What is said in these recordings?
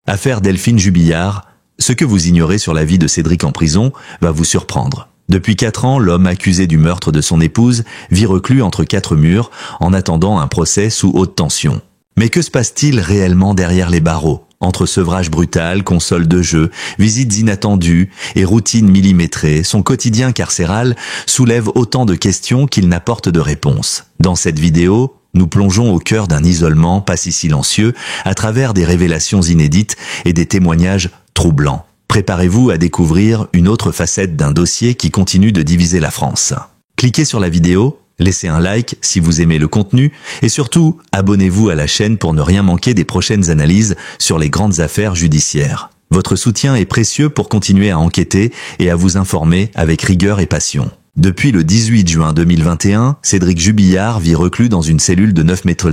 Affaire Delphine Jubillard, ce que vous ignorez sur la vie de Cédric en prison va vous surprendre. Depuis 4 ans, l'homme accusé du meurtre de son épouse vit reclus entre 4 murs en attendant un procès sous haute tension. Mais que se passe-t-il réellement derrière les barreaux ? Entre sevrage brutal, console de jeu, visites inattendues et routines millimétrées, son quotidien carcéral soulève autant de questions qu'il n'apporte de réponses. Dans cette vidéo, nous plongeons au cœur d'un isolement pas si silencieux à travers des révélations inédites et des témoignages troublants. Préparez-vous à découvrir une autre facette d'un dossier qui continue de diviser la France. Cliquez sur la vidéo, laissez un like si vous aimez le contenu et surtout, abonnez-vous à la chaîne pour ne rien manquer des prochaines analyses sur les grandes affaires judiciaires. Votre soutien est précieux pour continuer à enquêter et à vous informer avec rigueur et passion. Depuis le 18 juin 2021, Cédric Jubillard vit reclus dans une cellule de 9 mètres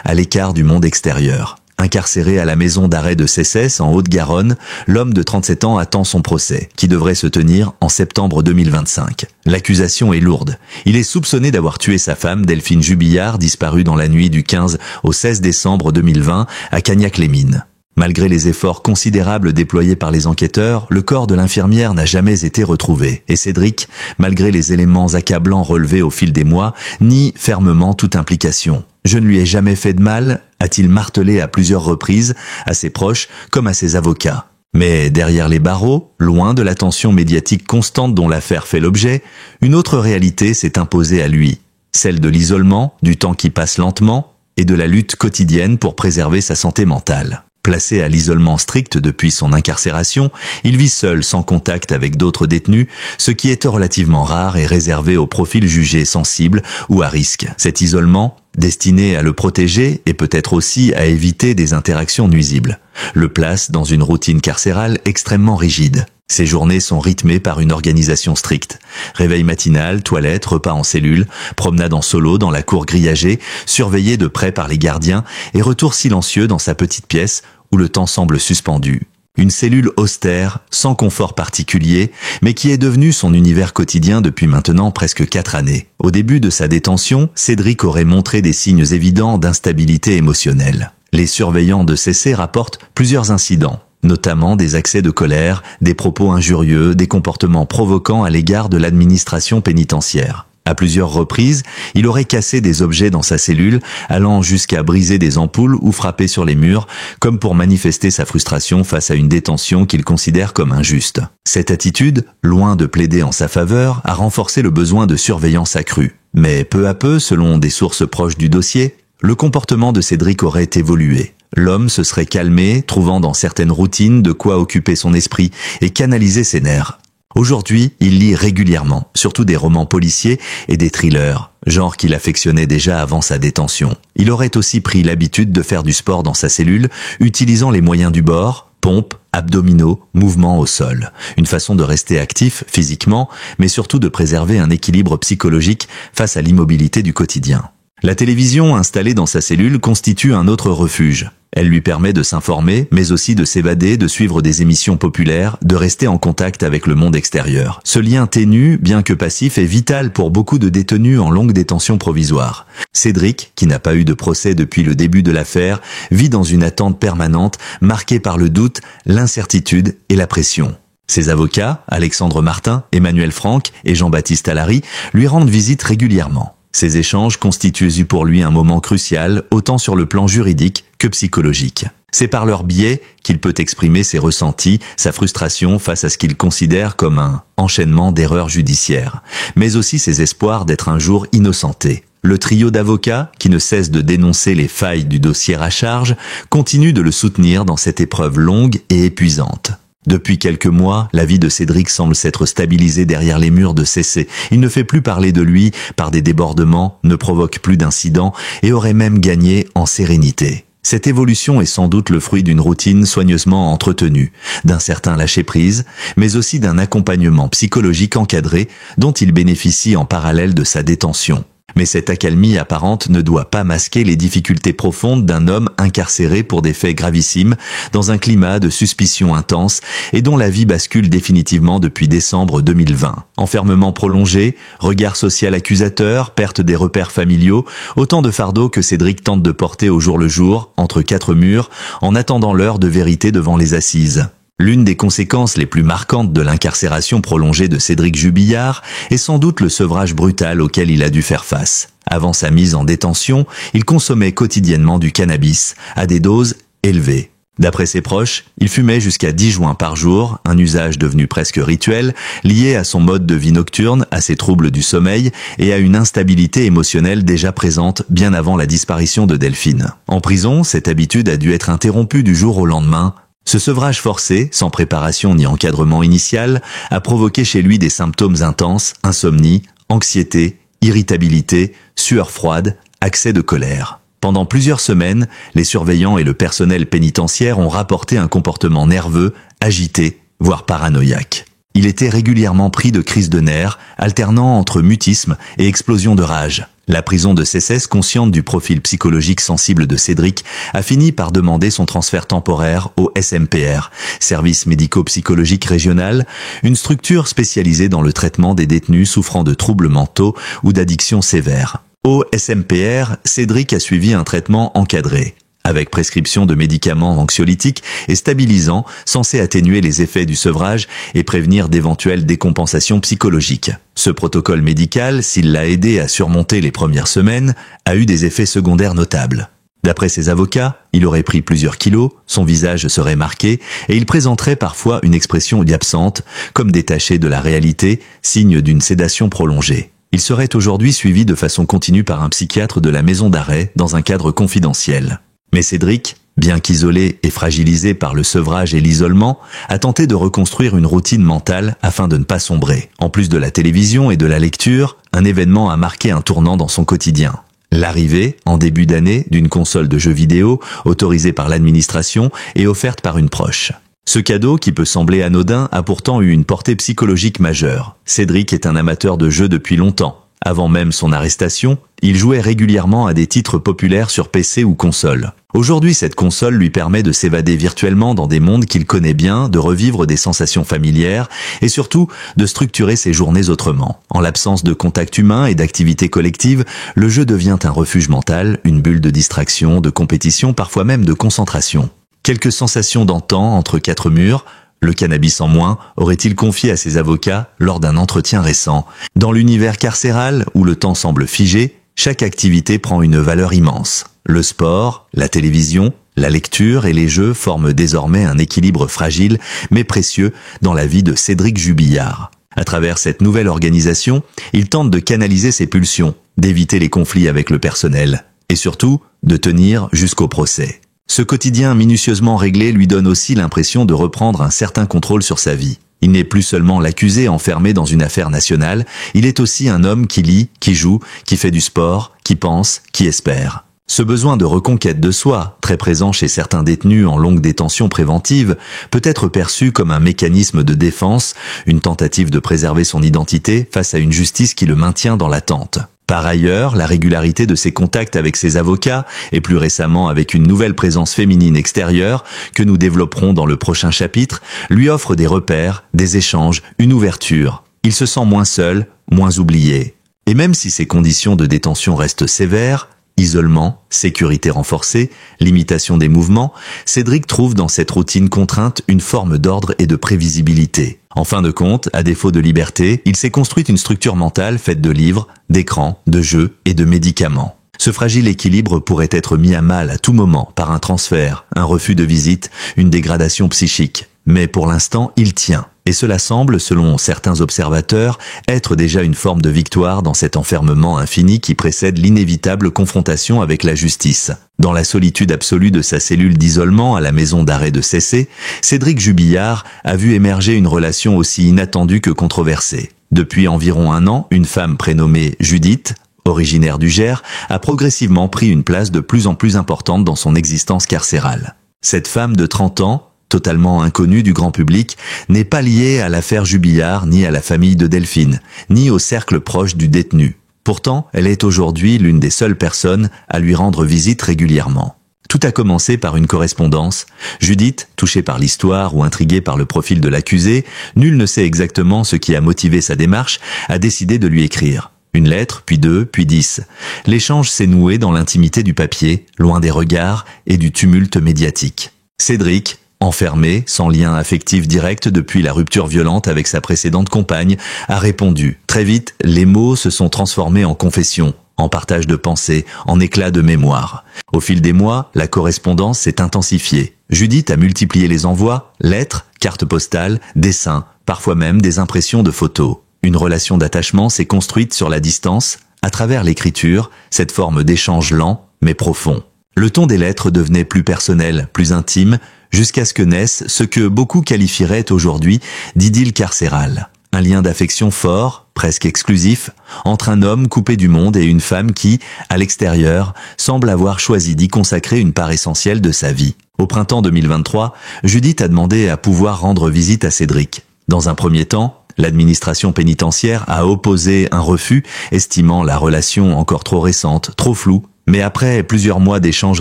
à l'écart du monde extérieur. Incarcéré à la maison d'arrêt de Cesses en Haute-Garonne, l'homme de 37 ans attend son procès, qui devrait se tenir en septembre 2025. L'accusation est lourde. Il est soupçonné d'avoir tué sa femme, Delphine Jubillard, disparue dans la nuit du 15 au 16 décembre 2020 à Cagnac-les-Mines. Malgré les efforts considérables déployés par les enquêteurs, le corps de l'infirmière n'a jamais été retrouvé. Et Cédric, malgré les éléments accablants relevés au fil des mois, nie fermement toute implication. « Je ne lui ai jamais fait de mal », a-t-il martelé à plusieurs reprises, à ses proches comme à ses avocats. Mais derrière les barreaux, loin de l'attention médiatique constante dont l'affaire fait l'objet, une autre réalité s'est imposée à lui. Celle de l'isolement, du temps qui passe lentement, et de la lutte quotidienne pour préserver sa santé mentale. Placé à l'isolement strict depuis son incarcération, il vit seul sans contact avec d'autres détenus, ce qui est relativement rare et réservé aux profils jugés sensibles ou à risque. Cet isolement, destiné à le protéger et peut-être aussi à éviter des interactions nuisibles, le place dans une routine carcérale extrêmement rigide. Ses journées sont rythmées par une organisation stricte. Réveil matinal, toilette, repas en cellule, promenade en solo dans la cour grillagée, surveillé de près par les gardiens et retour silencieux dans sa petite pièce où le temps semble suspendu. Une cellule austère, sans confort particulier, mais qui est devenue son univers quotidien depuis maintenant presque 4 années. Au début de sa détention, Cédric aurait montré des signes évidents d'instabilité émotionnelle. Les surveillants de Cesses rapportent plusieurs incidents, notamment des accès de colère, des propos injurieux, des comportements provoquants à l'égard de l'administration pénitentiaire. À plusieurs reprises, il aurait cassé des objets dans sa cellule, allant jusqu'à briser des ampoules ou frapper sur les murs, comme pour manifester sa frustration face à une détention qu'il considère comme injuste. Cette attitude, loin de plaider en sa faveur, a renforcé le besoin de surveillance accrue. Mais peu à peu, selon des sources proches du dossier, le comportement de Cédric aurait évolué. L'homme se serait calmé, trouvant dans certaines routines de quoi occuper son esprit et canaliser ses nerfs. Aujourd'hui, il lit régulièrement, surtout des romans policiers et des thrillers, genre qu'il affectionnait déjà avant sa détention. Il aurait aussi pris l'habitude de faire du sport dans sa cellule, utilisant les moyens du bord, pompes, abdominaux, mouvements au sol. Une façon de rester actif physiquement, mais surtout de préserver un équilibre psychologique face à l'immobilité du quotidien. La télévision installée dans sa cellule constitue un autre refuge. Elle lui permet de s'informer, mais aussi de s'évader, de suivre des émissions populaires, de rester en contact avec le monde extérieur. Ce lien ténu, bien que passif, est vital pour beaucoup de détenus en longue détention provisoire. Cédric, qui n'a pas eu de procès depuis le début de l'affaire, vit dans une attente permanente, marquée par le doute, l'incertitude et la pression. Ses avocats, Alexandre Martin, Emmanuel Franck et Jean-Baptiste Allary, lui rendent visite régulièrement. Ces échanges constituent pour lui un moment crucial, autant sur le plan juridique que psychologique. C'est par leur biais qu'il peut exprimer ses ressentis, sa frustration face à ce qu'il considère comme un enchaînement d'erreurs judiciaires, mais aussi ses espoirs d'être un jour innocenté. Le trio d'avocats, qui ne cesse de dénoncer les failles du dossier à charge, continue de le soutenir dans cette épreuve longue et épuisante. Depuis quelques mois, la vie de Cédric semble s'être stabilisée derrière les murs de Cesses. Il ne fait plus parler de lui par des débordements, ne provoque plus d'incidents et aurait même gagné en sérénité. Cette évolution est sans doute le fruit d'une routine soigneusement entretenue, d'un certain lâcher-prise, mais aussi d'un accompagnement psychologique encadré dont il bénéficie en parallèle de sa détention. Mais cette accalmie apparente ne doit pas masquer les difficultés profondes d'un homme incarcéré pour des faits gravissimes, dans un climat de suspicion intense et dont la vie bascule définitivement depuis décembre 2020. Enfermement prolongé, regard social accusateur, perte des repères familiaux, autant de fardeaux que Cédric tente de porter au jour le jour, entre quatre murs, en attendant l'heure de vérité devant les assises. L'une des conséquences les plus marquantes de l'incarcération prolongée de Cédric Jubillard est sans doute le sevrage brutal auquel il a dû faire face. Avant sa mise en détention, il consommait quotidiennement du cannabis, à des doses élevées. D'après ses proches, il fumait jusqu'à 10 joints par jour, un usage devenu presque rituel, lié à son mode de vie nocturne, à ses troubles du sommeil et à une instabilité émotionnelle déjà présente bien avant la disparition de Delphine. En prison, cette habitude a dû être interrompue du jour au lendemain. Ce sevrage forcé, sans préparation ni encadrement initial, a provoqué chez lui des symptômes intenses, insomnie, anxiété, irritabilité, sueur froide, accès de colère. Pendant plusieurs semaines, les surveillants et le personnel pénitentiaire ont rapporté un comportement nerveux, agité, voire paranoïaque. Il était régulièrement pris de crises de nerfs, alternant entre mutisme et explosion de rage. La prison de Cesses, consciente du profil psychologique sensible de Cédric, a fini par demander son transfert temporaire au SMPR, Service médico-psychologique régional, une structure spécialisée dans le traitement des détenus souffrant de troubles mentaux ou d'addictions sévères. Au SMPR, Cédric a suivi un traitement encadré, avec prescription de médicaments anxiolytiques et stabilisants censés atténuer les effets du sevrage et prévenir d'éventuelles décompensations psychologiques. Ce protocole médical, s'il l'a aidé à surmonter les premières semaines, a eu des effets secondaires notables. D'après ses avocats, il aurait pris plusieurs kilos, son visage serait marqué et il présenterait parfois une expression absente, comme détachée de la réalité, signe d'une sédation prolongée. Il serait aujourd'hui suivi de façon continue par un psychiatre de la maison d'arrêt dans un cadre confidentiel. Mais Cédric, bien qu'isolé et fragilisé par le sevrage et l'isolement, a tenté de reconstruire une routine mentale afin de ne pas sombrer. En plus de la télévision et de la lecture, un événement a marqué un tournant dans son quotidien. L'arrivée, en début d'année, d'une console de jeux vidéo autorisée par l'administration et offerte par une proche. Ce cadeau, qui peut sembler anodin, a pourtant eu une portée psychologique majeure. Cédric est un amateur de jeux depuis longtemps. Avant même son arrestation, il jouait régulièrement à des titres populaires sur PC ou console. Aujourd'hui, cette console lui permet de s'évader virtuellement dans des mondes qu'il connaît bien, de revivre des sensations familières et surtout de structurer ses journées autrement. En l'absence de contact humain et d'activité collective, le jeu devient un refuge mental, une bulle de distraction, de compétition, parfois même de concentration. Quelques sensations d'antan entre quatre murs, le cannabis en moins, aurait-il confié à ses avocats lors d'un entretien récent. Dans l'univers carcéral, où le temps semble figé, chaque activité prend une valeur immense. Le sport, la télévision, la lecture et les jeux forment désormais un équilibre fragile mais précieux dans la vie de Cédric Jubillard. À travers cette nouvelle organisation, il tente de canaliser ses pulsions, d'éviter les conflits avec le personnel et surtout de tenir jusqu'au procès. Ce quotidien minutieusement réglé lui donne aussi l'impression de reprendre un certain contrôle sur sa vie. Il n'est plus seulement l'accusé enfermé dans une affaire nationale, il est aussi un homme qui lit, qui joue, qui fait du sport, qui pense, qui espère. Ce besoin de reconquête de soi, très présent chez certains détenus en longue détention préventive, peut être perçu comme un mécanisme de défense, une tentative de préserver son identité face à une justice qui le maintient dans l'attente. Par ailleurs, la régularité de ses contacts avec ses avocats, et plus récemment avec une nouvelle présence féminine extérieure, que nous développerons dans le prochain chapitre, lui offre des repères, des échanges, une ouverture. Il se sent moins seul, moins oublié. Et même si ses conditions de détention restent sévères, isolement, sécurité renforcée, limitation des mouvements, Cédric trouve dans cette routine contrainte une forme d'ordre et de prévisibilité. En fin de compte, à défaut de liberté, il s'est construit une structure mentale faite de livres, d'écrans, de jeux et de médicaments. Ce fragile équilibre pourrait être mis à mal à tout moment par un transfert, un refus de visite, une dégradation psychique. Mais pour l'instant, il tient. Et cela semble, selon certains observateurs, être déjà une forme de victoire dans cet enfermement infini qui précède l'inévitable confrontation avec la justice. Dans la solitude absolue de sa cellule d'isolement à la maison d'arrêt de Cessé, Cédric Jubillard a vu émerger une relation aussi inattendue que controversée. Depuis environ un an, une femme prénommée Judith, originaire du Gers, a progressivement pris une place de plus en plus importante dans son existence carcérale. Cette femme de 30 ans, totalement inconnue du grand public, n'est pas liée à l'affaire Jubillard, ni à la famille de Delphine, ni au cercle proche du détenu. Pourtant, elle est aujourd'hui l'une des seules personnes à lui rendre visite régulièrement. Tout a commencé par une correspondance. Judith, touchée par l'histoire ou intriguée par le profil de l'accusé, nul ne sait exactement ce qui a motivé sa démarche, a décidé de lui écrire. Une lettre, puis 2, puis 10. L'échange s'est noué dans l'intimité du papier, loin des regards et du tumulte médiatique. Cédric, enfermé, sans lien affectif direct depuis la rupture violente avec sa précédente compagne, a répondu. Très vite, les mots se sont transformés en confessions, en partage de pensées, en éclats de mémoire. Au fil des mois, la correspondance s'est intensifiée. Judith a multiplié les envois, lettres, cartes postales, dessins, parfois même des impressions de photos. Une relation d'attachement s'est construite sur la distance, à travers l'écriture, cette forme d'échange lent mais profond. Le ton des lettres devenait plus personnel, plus intime, jusqu'à ce que naisse ce que beaucoup qualifieraient aujourd'hui d'idylle carcérale. Un lien d'affection fort, presque exclusif, entre un homme coupé du monde et une femme qui, à l'extérieur, semble avoir choisi d'y consacrer une part essentielle de sa vie. Au printemps 2023, Judith a demandé à pouvoir rendre visite à Cédric. Dans un premier temps, l'administration pénitentiaire a opposé un refus, estimant la relation encore trop récente, trop floue. Mais après plusieurs mois d'échanges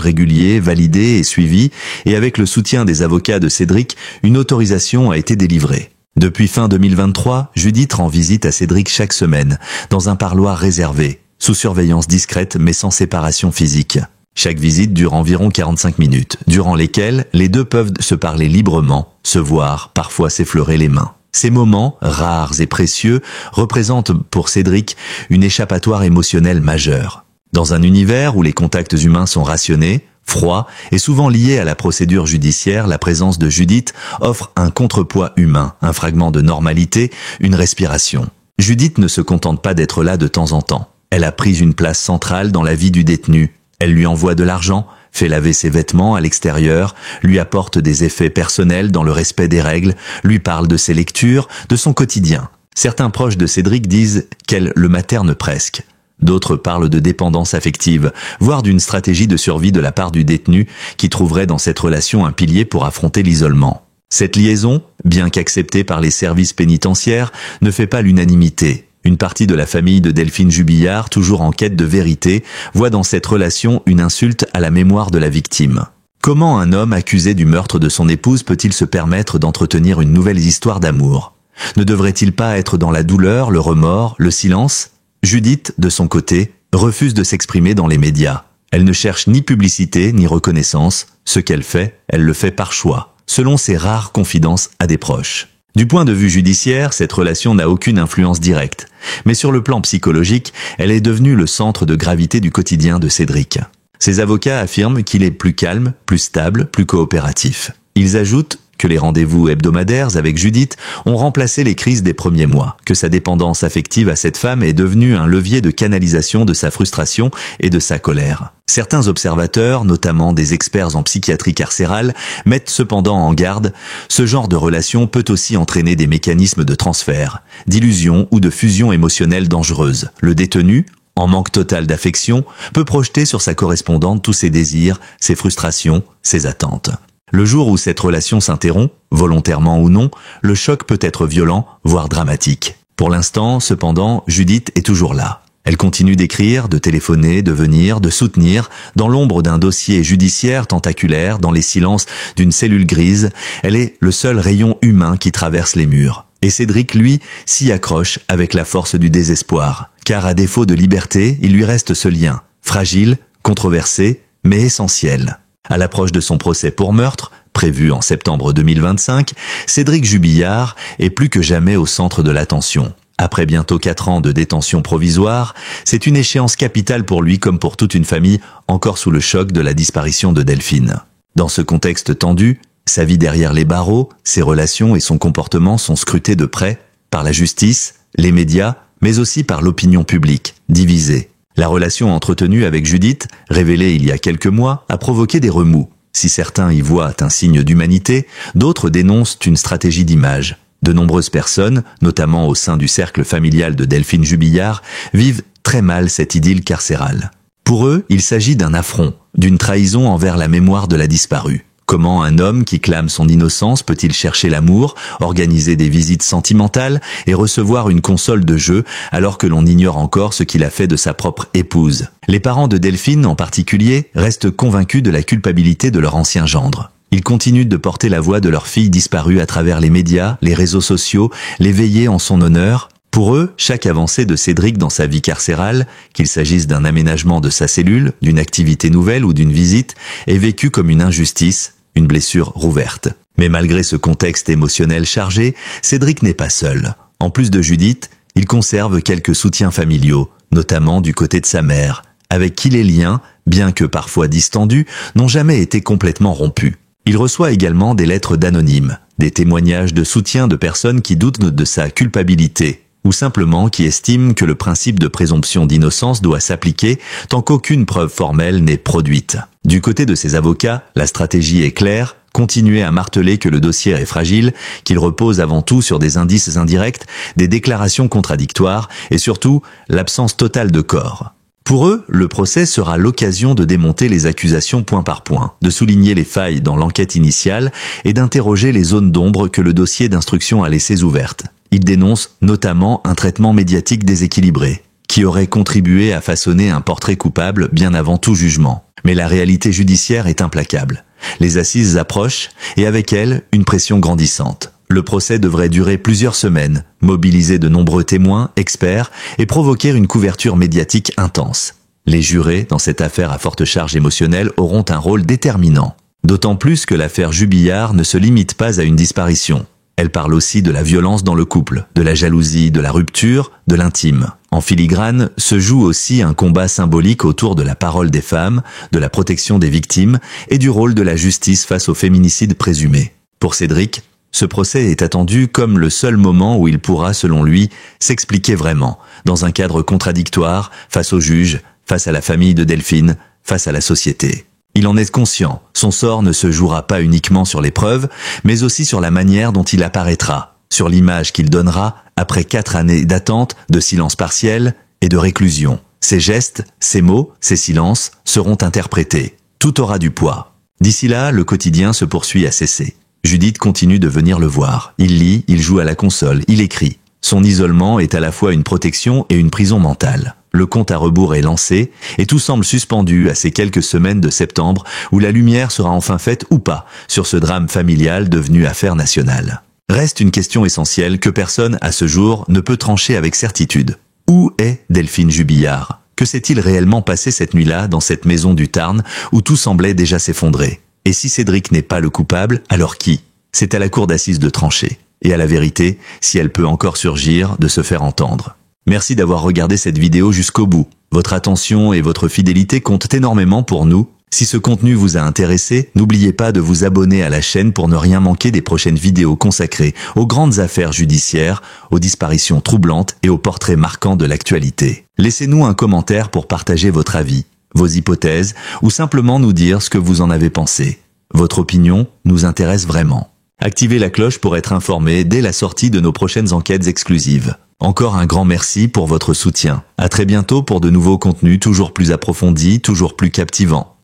réguliers, validés et suivis, et avec le soutien des avocats de Cédric, une autorisation a été délivrée. Depuis fin 2023, Judith rend visite à Cédric chaque semaine, dans un parloir réservé, sous surveillance discrète mais sans séparation physique. Chaque visite dure environ 45 minutes, durant lesquelles les deux peuvent se parler librement, se voir, parfois s'effleurer les mains. Ces moments, rares et précieux, représentent pour Cédric une échappatoire émotionnelle majeure. Dans un univers où les contacts humains sont rationnés, froids et souvent liés à la procédure judiciaire, la présence de Judith offre un contrepoids humain, un fragment de normalité, une respiration. Judith ne se contente pas d'être là de temps en temps. Elle a pris une place centrale dans la vie du détenu. Elle lui envoie de l'argent, fait laver ses vêtements à l'extérieur, lui apporte des effets personnels dans le respect des règles, lui parle de ses lectures, de son quotidien. Certains proches de Cédric disent qu'elle le materne presque. D'autres parlent de dépendance affective, voire d'une stratégie de survie de la part du détenu qui trouverait dans cette relation un pilier pour affronter l'isolement. Cette liaison, bien qu'acceptée par les services pénitentiaires, ne fait pas l'unanimité. Une partie de la famille de Delphine Jubillard, toujours en quête de vérité, voit dans cette relation une insulte à la mémoire de la victime. Comment un homme accusé du meurtre de son épouse peut-il se permettre d'entretenir une nouvelle histoire d'amour ? Ne devrait-il pas être dans la douleur, le remords, le silence ? Judith, de son côté, refuse de s'exprimer dans les médias. Elle ne cherche ni publicité ni reconnaissance. Ce qu'elle fait, elle le fait par choix, selon ses rares confidences à des proches. Du point de vue judiciaire, cette relation n'a aucune influence directe. Mais sur le plan psychologique, elle est devenue le centre de gravité du quotidien de Cédric. Ses avocats affirment qu'il est plus calme, plus stable, plus coopératif. Ils ajoutent que les rendez-vous hebdomadaires avec Judith ont remplacé les crises des premiers mois, que sa dépendance affective à cette femme est devenue un levier de canalisation de sa frustration et de sa colère. Certains observateurs, notamment des experts en psychiatrie carcérale, mettent cependant en garde, ce genre de relation peut aussi entraîner des mécanismes de transfert, d'illusion ou de fusion émotionnelle dangereuse. Le détenu, en manque total d'affection, peut projeter sur sa correspondante tous ses désirs, ses frustrations, ses attentes. Le jour où cette relation s'interrompt, volontairement ou non, le choc peut être violent, voire dramatique. Pour l'instant, cependant, Judith est toujours là. Elle continue d'écrire, de téléphoner, de venir, de soutenir, dans l'ombre d'un dossier judiciaire tentaculaire, dans les silences d'une cellule grise. Elle est le seul rayon humain qui traverse les murs. Et Cédric, lui, s'y accroche avec la force du désespoir. Car à défaut de liberté, il lui reste ce lien, fragile, controversé, mais essentiel. À l'approche de son procès pour meurtre, prévu en septembre 2025, Cédric Jubillard est plus que jamais au centre de l'attention. Après bientôt 4 ans de détention provisoire, c'est une échéance capitale pour lui comme pour toute une famille encore sous le choc de la disparition de Delphine. Dans ce contexte tendu, sa vie derrière les barreaux, ses relations et son comportement sont scrutés de près par la justice, les médias, mais aussi par l'opinion publique, divisée. La relation entretenue avec Judith, révélée il y a quelques mois, a provoqué des remous. Si certains y voient un signe d'humanité, d'autres dénoncent une stratégie d'image. De nombreuses personnes, notamment au sein du cercle familial de Delphine Jubillard, vivent très mal cette idylle carcérale. Pour eux, il s'agit d'un affront, d'une trahison envers la mémoire de la disparue. Comment un homme qui clame son innocence peut-il chercher l'amour, organiser des visites sentimentales et recevoir une console de jeu alors que l'on ignore encore ce qu'il a fait de sa propre épouse? Les parents de Delphine en particulier restent convaincus de la culpabilité de leur ancien gendre. Ils continuent de porter la voix de leur fille disparue à travers les médias, les réseaux sociaux, les veillées en son honneur. Pour eux, chaque avancée de Cédric dans sa vie carcérale, qu'il s'agisse d'un aménagement de sa cellule, d'une activité nouvelle ou d'une visite, est vécue comme une injustice, une blessure rouverte. Mais malgré ce contexte émotionnel chargé, Cédric n'est pas seul. En plus de Judith, il conserve quelques soutiens familiaux, notamment du côté de sa mère, avec qui les liens, bien que parfois distendus, n'ont jamais été complètement rompus. Il reçoit également des lettres d'anonymes, des témoignages de soutien de personnes qui doutent de sa culpabilité, ou simplement qui estiment que le principe de présomption d'innocence doit s'appliquer tant qu'aucune preuve formelle n'est produite. Du côté de ses avocats, la stratégie est claire, continuer à marteler que le dossier est fragile, qu'il repose avant tout sur des indices indirects, des déclarations contradictoires et surtout l'absence totale de corps. Pour eux, le procès sera l'occasion de démonter les accusations point par point, de souligner les failles dans l'enquête initiale et d'interroger les zones d'ombre que le dossier d'instruction a laissées ouvertes. Ils dénoncent notamment un traitement médiatique déséquilibré, qui aurait contribué à façonner un portrait coupable bien avant tout jugement. Mais la réalité judiciaire est implacable. Les assises approchent et avec elles, une pression grandissante. Le procès devrait durer plusieurs semaines, mobiliser de nombreux témoins, experts et provoquer une couverture médiatique intense. Les jurés, dans cette affaire à forte charge émotionnelle, auront un rôle déterminant. D'autant plus que l'affaire Jubillard ne se limite pas à une disparition. Elle parle aussi de la violence dans le couple, de la jalousie, de la rupture, de l'intime. En filigrane se joue aussi un combat symbolique autour de la parole des femmes, de la protection des victimes et du rôle de la justice face au féminicide présumé. Pour Cédric, ce procès est attendu comme le seul moment où il pourra, selon lui, s'expliquer vraiment, dans un cadre contradictoire, face au juge, face à la famille de Delphine, face à la société. Il en est conscient, son sort ne se jouera pas uniquement sur les preuves, mais aussi sur la manière dont il apparaîtra, sur l'image qu'il donnera après 4 années d'attente, de silence partiel et de réclusion. Ses gestes, ses mots, ses silences seront interprétés. Tout aura du poids. D'ici là, le quotidien se poursuit à cesser. Judith continue de venir le voir. Il lit, il joue à la console, il écrit. Son isolement est à la fois une protection et une prison mentale. Le compte à rebours est lancé et tout semble suspendu à ces quelques semaines de septembre où la lumière sera enfin faite ou pas sur ce drame familial devenu affaire nationale. Reste une question essentielle que personne à ce jour ne peut trancher avec certitude. Où est Delphine Jubillard? Que s'est-il réellement passé cette nuit-là dans cette maison du Tarn où tout semblait déjà s'effondrer? Et si Cédric n'est pas le coupable, alors qui? C'est à la cour d'assises de trancher. Et à la vérité, si elle peut encore surgir, de se faire entendre. Merci d'avoir regardé cette vidéo jusqu'au bout. Votre attention et votre fidélité comptent énormément pour nous. Si ce contenu vous a intéressé, n'oubliez pas de vous abonner à la chaîne pour ne rien manquer des prochaines vidéos consacrées aux grandes affaires judiciaires, aux disparitions troublantes et aux portraits marquants de l'actualité. Laissez-nous un commentaire pour partager votre avis, vos hypothèses ou simplement nous dire ce que vous en avez pensé. Votre opinion nous intéresse vraiment. Activez la cloche pour être informé dès la sortie de nos prochaines enquêtes exclusives. Encore un grand merci pour votre soutien. À très bientôt pour de nouveaux contenus toujours plus approfondis, toujours plus captivants.